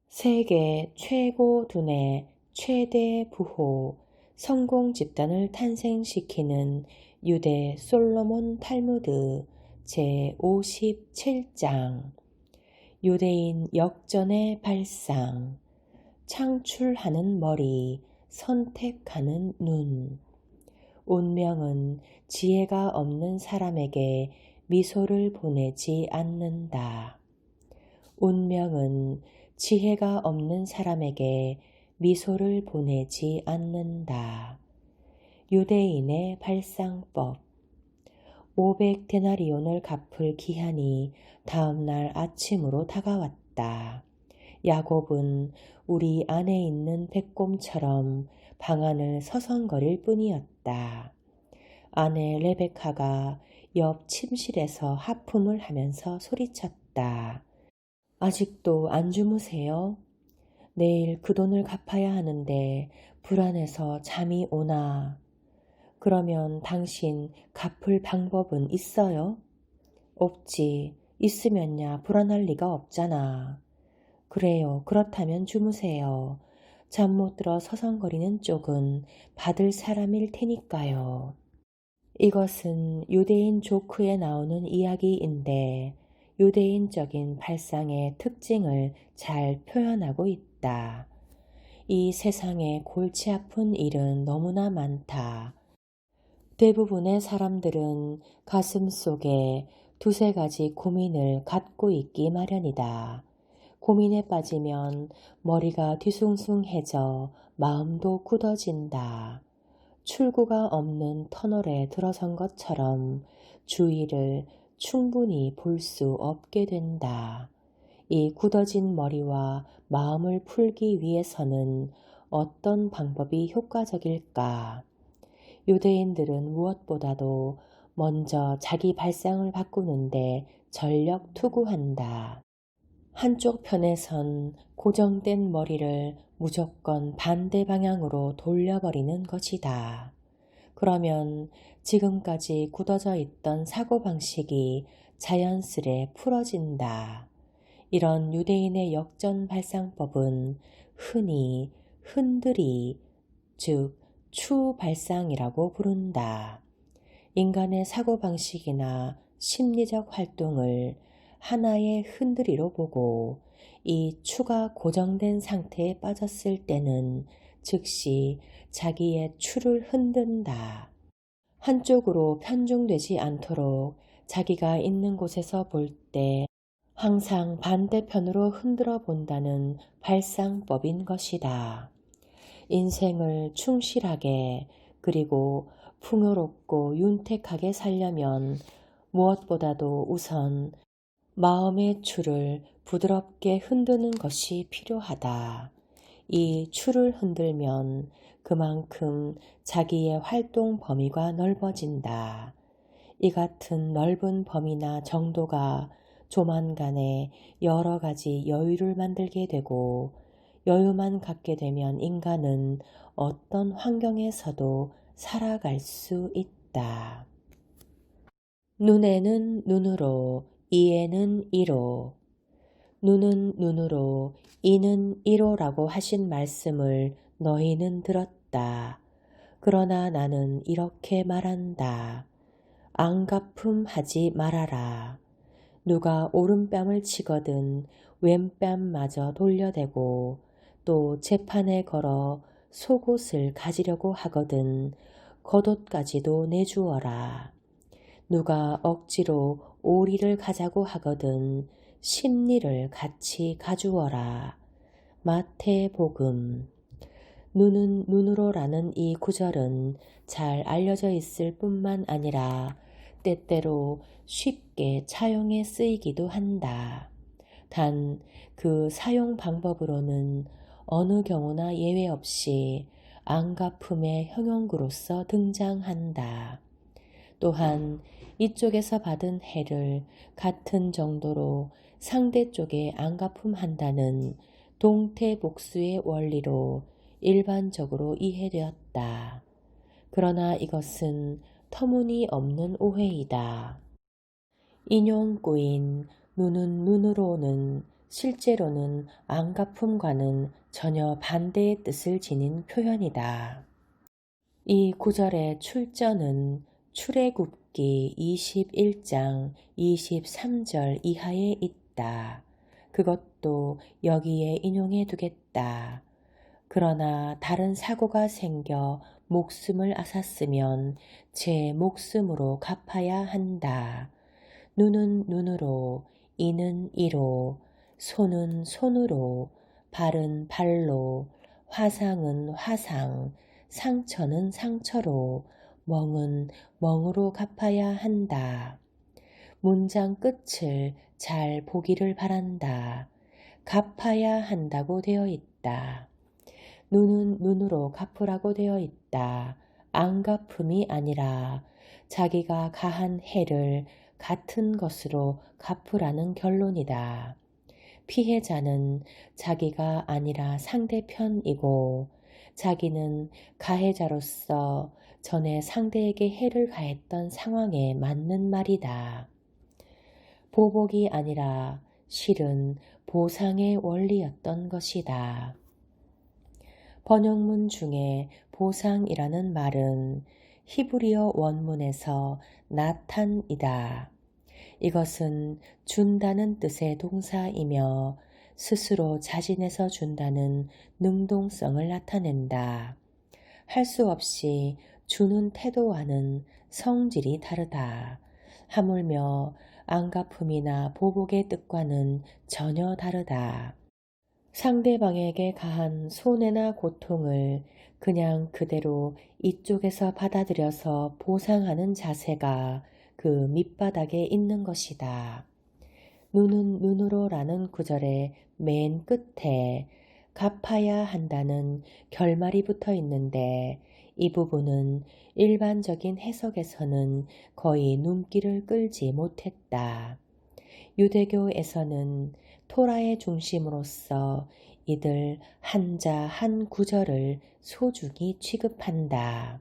세계 최고 두뇌 최대 부호 성공 집단을 탄생시키는 유대 솔로몬 탈무드 제57장 유대인 역전의 발상 창출하는 머리 선택하는 눈 운명은 지혜가 없는 사람에게 미소를 보내지 않는다. 운명은 지혜가 없는 사람에게 미소를 보내지 않는다. 유대인의 발상법 500데나리온을 갚을 기한이 다음날 아침으로 다가왔다. 야곱은 우리 안에 있는 백곰처럼 방안을 서성거릴 뿐이었다. 아내 레베카가 옆 침실에서 하품을 하면서 소리쳤다. 아직도 안 주무세요? 내일 그 돈을 갚아야 하는데 불안해서 잠이 오나. 그러면 당신 갚을 방법은 있어요? 없지. 있으면야 불안할 리가 없잖아. 그래요. 그렇다면 주무세요. 잠 못 들어 서성거리는 쪽은 받을 사람일 테니까요. 이것은 유대인 조크에 나오는 이야기인데 유대인적인 발상의 특징을 잘 표현하고 있다. 이 세상에 골치 아픈 일은 너무나 많다. 대부분의 사람들은 가슴 속에 두세 가지 고민을 갖고 있기 마련이다. 고민에 빠지면 머리가 뒤숭숭해져 마음도 굳어진다. 출구가 없는 터널에 들어선 것처럼 주위를 충분히 볼 수 없게 된다. 이 굳어진 머리와 마음을 풀기 위해서는 어떤 방법이 효과적일까? 유대인들은 무엇보다도 먼저 자기 발상을 바꾸는데 전력 투구한다. 한쪽 편에선 고정된 머리를 무조건 반대 방향으로 돌려버리는 것이다. 그러면 지금까지 굳어져 있던 사고방식이 자연스레 풀어진다. 이런 유대인의 역전 발상법은 흔히 흔들이, 즉 추발상이라고 부른다. 인간의 사고방식이나 심리적 활동을 하나의 흔들이로 보고 이 추가 고정된 상태에 빠졌을 때는 즉시 자기의 추를 흔든다. 한쪽으로 편중되지 않도록 자기가 있는 곳에서 볼 때 항상 반대편으로 흔들어 본다는 발상법인 것이다. 인생을 충실하게 그리고 풍요롭고 윤택하게 살려면 무엇보다도 우선 마음의 추를 부드럽게 흔드는 것이 필요하다. 이 추를 흔들면 그만큼 자기의 활동 범위가 넓어진다. 이 같은 넓은 범위나 정도가 조만간에 여러 가지 여유를 만들게 되고 여유만 갖게 되면 인간은 어떤 환경에서도 살아갈 수 있다. 눈에는 눈으로, 이에는 이로. 눈은 눈으로, 이는 이로라고 하신 말씀을 너희는 들었다. 그러나 나는 이렇게 말한다. 앙가품하지 말아라. 누가 오른뺨을 치거든 왼뺨마저 돌려대고 또 재판에 걸어 속옷을 가지려고 하거든 겉옷까지도 내주어라. 누가 억지로 오리를 가자고 하거든 심리를 같이 가주어라. 마태복음. 눈은 눈으로라는 이 구절은 잘 알려져 있을 뿐만 아니라 때때로 쉽게 차용에 쓰이기도 한다. 단 그 사용 방법으로는 어느 경우나 예외 없이 앙가품의 형용구로서 등장한다. 또한 이쪽에서 받은 해를 같은 정도로 상대 쪽에 앙가품한다는 동태복수의 원리로 일반적으로 이해되었다. 그러나 이것은 터무니없는 오해이다. 인용구인 눈은 눈으로는 실제로는 안갚음과는 전혀 반대의 뜻을 지닌 표현이다. 이 구절의 출전은 출애굽기 21장 23절 이하에 있다. 그것도 여기에 인용해 두겠다. 그러나 다른 사고가 생겨 목숨을 앗았으면 제 목숨으로 갚아야 한다. 눈은 눈으로, 이는 이로, 손은 손으로, 발은 발로, 화상은 화상, 상처는 상처로, 멍은 멍으로 갚아야 한다. 문장 끝을 잘 보기를 바란다. 갚아야 한다고 되어 있다. 눈은 눈으로 갚으라고 되어 있다. 안 갚음이 아니라 자기가 가한 해를 같은 것으로 갚으라는 결론이다. 피해자는 자기가 아니라 상대편이고 자기는 가해자로서 전에 상대에게 해를 가했던 상황에 맞는 말이다. 보복이 아니라 실은 보상의 원리였던 것이다. 번역문 중에 보상이라는 말은 히브리어 원문에서 나탄이다. 이것은 준다는 뜻의 동사이며 스스로 자진해서 준다는 능동성을 나타낸다. 할 수 없이 주는 태도와는 성질이 다르다. 하물며 안갚음이나 보복의 뜻과는 전혀 다르다. 상대방에게 가한 손해나 고통을 그냥 그대로 이쪽에서 받아들여서 보상하는 자세가 그 밑바닥에 있는 것이다. 눈은 눈으로라는 구절의 맨 끝에 갚아야 한다는 결말이 붙어 있는데 이 부분은 일반적인 해석에서는 거의 눈길을 끌지 못했다. 유대교에서는 토라의 중심으로서 이들 한자 한 구절을 소중히 취급한다.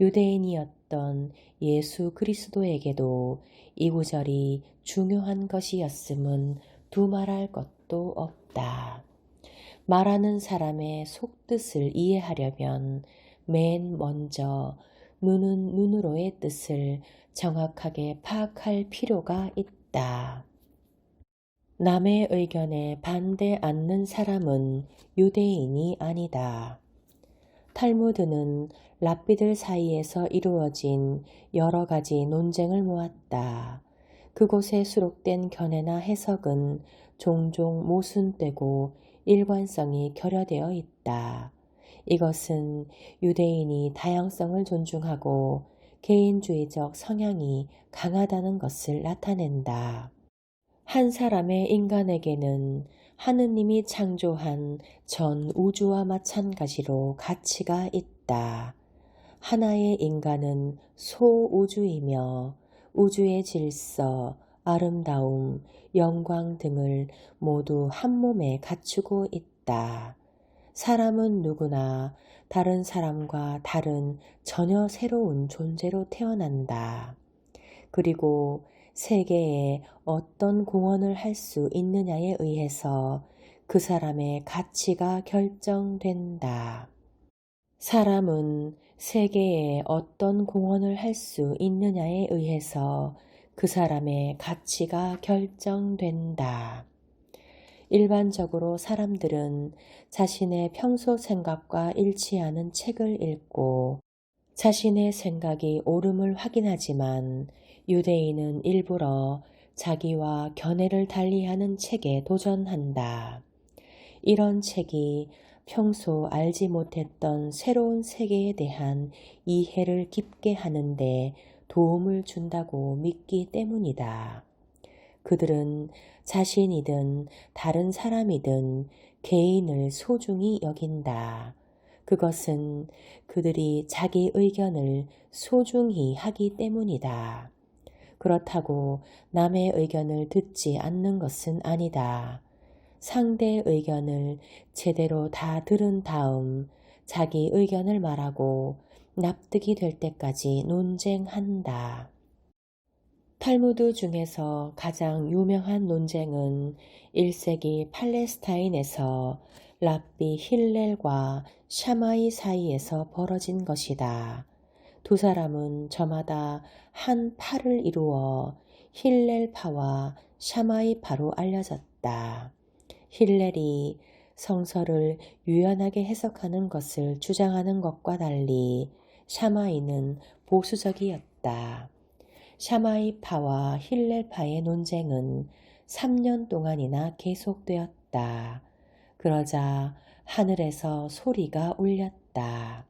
유대인이었던 예수 그리스도에게도 이 구절이 중요한 것이었음은 두말할 것도 없다. 말하는 사람의 속뜻을 이해하려면 맨 먼저 눈은 눈으로의 뜻을 정확하게 파악할 필요가 있다. 남의 의견에 반대 않는 사람은 유대인이 아니다. 탈무드는 랍비들 사이에서 이루어진 여러 가지 논쟁을 모았다. 그곳에 수록된 견해나 해석은 종종 모순되고 일관성이 결여되어 있다. 이것은 유대인이 다양성을 존중하고 개인주의적 성향이 강하다는 것을 나타낸다. 한 사람의 인간에게는 하느님이 창조한 전 우주와 마찬가지로 가치가 있다. 하나의 인간은 소우주이며 우주의 질서, 아름다움, 영광 등을 모두 한 몸에 갖추고 있다. 사람은 누구나 다른 사람과 다른 전혀 새로운 존재로 태어난다. 그리고 세계에 어떤 공헌을 할 수 있느냐에 의해서 그 사람의 가치가 결정된다. 사람은 세계에 어떤 공헌을 할 수 있느냐에 의해서 그 사람의 가치가 결정된다. 일반적으로 사람들은 자신의 평소 생각과 일치하는 책을 읽고 자신의 생각이 옳음을 확인하지만 유대인은 일부러 자기와 견해를 달리하는 책에 도전한다. 이런 책이 평소 알지 못했던 새로운 세계에 대한 이해를 깊게 하는데 도움을 준다고 믿기 때문이다. 그들은 자신이든 다른 사람이든 개인을 소중히 여긴다. 그것은 그들이 자기 의견을 소중히 하기 때문이다. 그렇다고 남의 의견을 듣지 않는 것은 아니다. 상대의 의견을 제대로 다 들은 다음 자기 의견을 말하고 납득이 될 때까지 논쟁한다. 탈무드 중에서 가장 유명한 논쟁은 1세기 팔레스타인에서 랍비 힐렐과 샤마이 사이에서 벌어진 것이다. 두 사람은 저마다 한 파를 이루어 힐렐파와 샤마이파로 알려졌다. 힐렐이 성서를 유연하게 해석하는 것을 주장하는 것과 달리 샤마이는 보수적이었다. 샤마이파와 힐렐파의 논쟁은 3년 동안이나 계속되었다. 그러자 하늘에서 소리가 울렸다.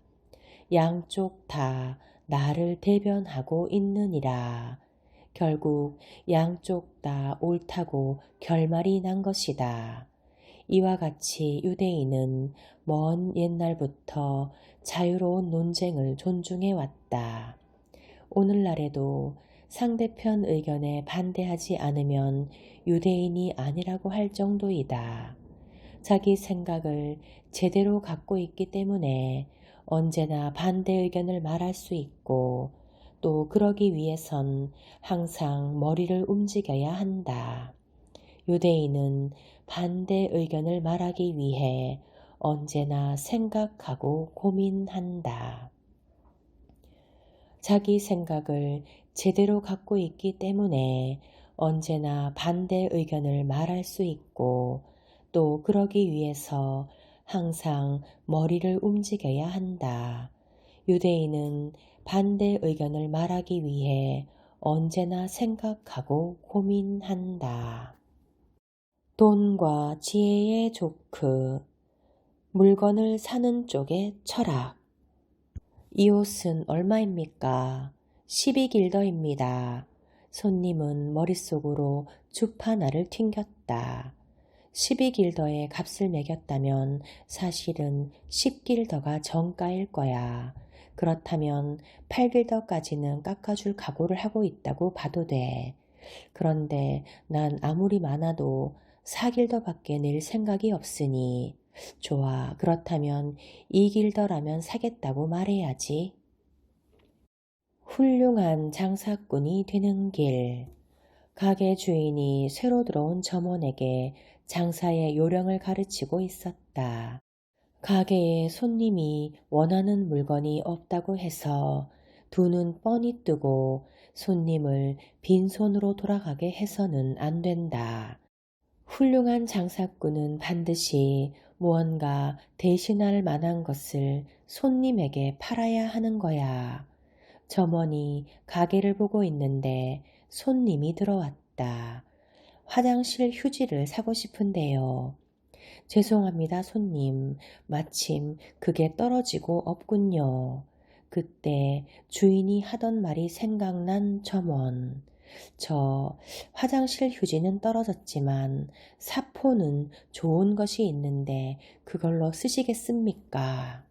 양쪽 다 나를 대변하고 있느니라. 결국 양쪽 다 옳다고 결말이 난 것이다. 이와 같이 유대인은 먼 옛날부터 자유로운 논쟁을 존중해 왔다. 오늘날에도 상대편 의견에 반대하지 않으면 유대인이 아니라고 할 정도이다. 자기 생각을 제대로 갖고 있기 때문에 언제나 반대 의견을 말할 수 있고 또 그러기 위해선 항상 머리를 움직여야 한다. 유대인은 반대 의견을 말하기 위해 언제나 생각하고 고민한다. 자기 생각을 제대로 갖고 있기 때문에 언제나 반대 의견을 말할 수 있고 또 그러기 위해서 항상 머리를 움직여야 한다. 유대인은 반대 의견을 말하기 위해 언제나 생각하고 고민한다. 돈과 지혜의 조크, 물건을 사는 쪽의 철학. 이 옷은 얼마입니까? 12길더입니다. 손님은 머릿속으로 주파나를 튕겼다. 12길더의 값을 매겼다면 사실은 10길더가 정가일 거야. 그렇다면 8길더까지는 깎아줄 각오를 하고 있다고 봐도 돼. 그런데 난 아무리 많아도 4길더밖에 낼 생각이 없으니 좋아, 그렇다면 2길더라면 사겠다고 말해야지. 훌륭한 장사꾼이 되는 길. 가게 주인이 새로 들어온 점원에게 장사의 요령을 가르치고 있었다. 가게에 손님이 원하는 물건이 없다고 해서 두 눈 뻔히 뜨고 손님을 빈손으로 돌아가게 해서는 안 된다. 훌륭한 장사꾼은 반드시 무언가 대신할 만한 것을 손님에게 팔아야 하는 거야. 점원이 가게를 보고 있는데 손님이 들어왔다. 화장실 휴지를 사고 싶은데요. 죄송합니다, 손님. 마침 그게 떨어지고 없군요. 그때 주인이 하던 말이 생각난 점원. 저 화장실 휴지는 떨어졌지만 사포는 좋은 것이 있는데 그걸로 쓰시겠습니까?